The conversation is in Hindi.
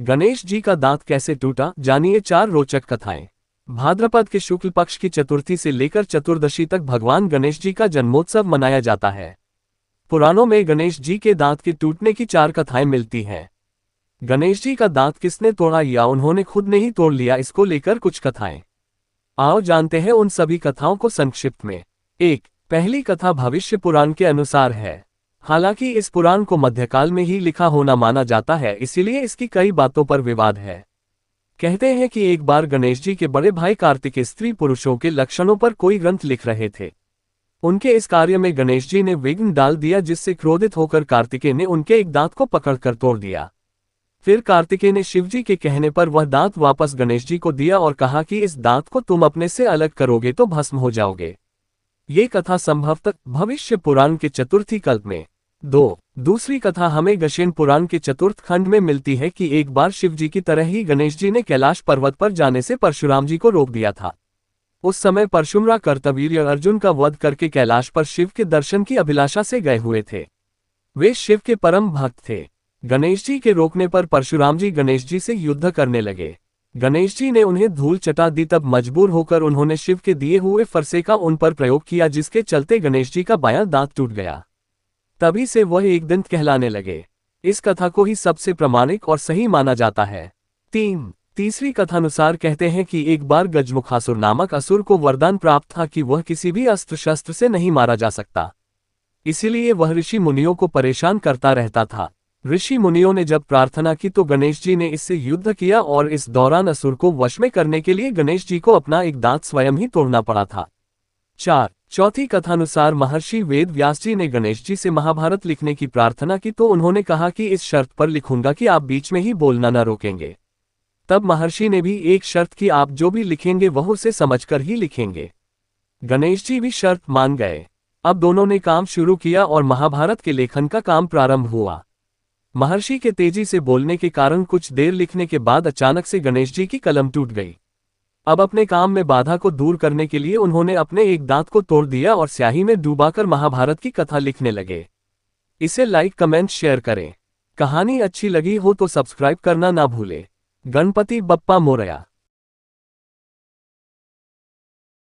गणेश जी का दांत कैसे टूटा, जानिए 4 रोचक कथाएं। भाद्रपद के शुक्ल पक्ष की चतुर्थी से लेकर चतुर्दशी तक भगवान गणेश जी का जन्मोत्सव मनाया जाता है। पुराणों में गणेश जी के दांत के टूटने की 4 कथाएं मिलती हैं। गणेश जी का दांत किसने तोड़ा या उन्होंने खुद ने ही तोड़ लिया, इसको लेकर कुछ कथाएं। आओ जानते हैं उन सभी कथाओं को संक्षिप्त में। 1. पहली कथा भविष्य पुराण के अनुसार है। हालांकि इस पुराण को मध्यकाल में ही लिखा होना माना जाता है, इसीलिए इसकी कई बातों पर विवाद है। कहते हैं कि एक बार गणेश जी के बड़े भाई कार्तिकेय स्त्री पुरुषों के लक्षणों पर कोई ग्रंथ लिख रहे थे। उनके इस कार्य में गणेश जी ने विघ्न डाल दिया, जिससे क्रोधित होकर कार्तिकेय ने उनके एक दांत को पकड़कर तोड़ दिया। फिर कार्तिकेय ने शिवजी के कहने पर वह दांत वापस गणेश जी को दिया और कहा कि इस दांत को तुम अपने से अलग करोगे तो भस्म हो जाओगे। ये कथा संभवतः भविष्य पुराण के चतुर्थी कल्प में। 2. दूसरी कथा हमें गशेन पुराण के चतुर्थ खंड में मिलती है कि एक बार शिव जी की तरह ही गणेश जी ने कैलाश पर्वत पर जाने से परशुराम जी को रोक दिया था। उस समय परशुमरा कर्तवीर्य अर्जुन का वध करके कैलाश पर शिव के दर्शन की अभिलाषा से गए हुए थे। वे शिव के परम भक्त थे। गणेश जी के रोकने पर परशुराम जी गणेश जी से युद्ध करने लगे। गणेश जी ने उन्हें धूल चटा दी, तब मजबूर होकर उन्होंने शिव के दिए हुए फरसे का उन पर प्रयोग किया, जिसके चलते गणेश जी का बायां दांत टूट गया। तभी से वह एक दंत कहलाने लगे। इस कथा को ही सबसे प्रामाणिक और सही माना जाता है। 3. तीसरी कथानुसार कहते हैं कि एक बार गजमुखासुर नामक असुर को वरदान प्राप्त था कि वह किसी भी अस्त्र शस्त्र से नहीं मारा जा सकता। इसीलिए वह ऋषि मुनियों को परेशान करता रहता था। ऋषि मुनियों ने जब प्रार्थना की तो गणेश जी ने इससे युद्ध किया और इस दौरान असुर को वश में करने के लिए गणेश जी को अपना एक दांत स्वयं ही तोड़ना पड़ा था। 4. चौथी कथानुसार महर्षि वेद व्यास जी ने गणेश जी से महाभारत लिखने की प्रार्थना की तो उन्होंने कहा कि इस शर्त पर लिखूंगा कि आप बीच में ही बोलना न रोकेंगे। तब महर्षि ने भी एक शर्त की, आप जो भी लिखेंगे वह उसे समझकर ही लिखेंगे। गणेश जी भी शर्त मान गए। अब दोनों ने काम शुरू किया और महाभारत के लेखन का काम प्रारंभ हुआ। महर्षि के तेजी से बोलने के कारण कुछ देर लिखने के बाद अचानक से गणेश जी की कलम टूट गई। अब अपने काम में बाधा को दूर करने के लिए उन्होंने अपने एक दांत को तोड़ दिया और स्याही में डूबाकर महाभारत की कथा लिखने लगे। इसे लाइक, कमेंट, शेयर करें। कहानी अच्छी लगी हो तो सब्सक्राइब करना ना भूलें। गणपति बप्पा मोरया।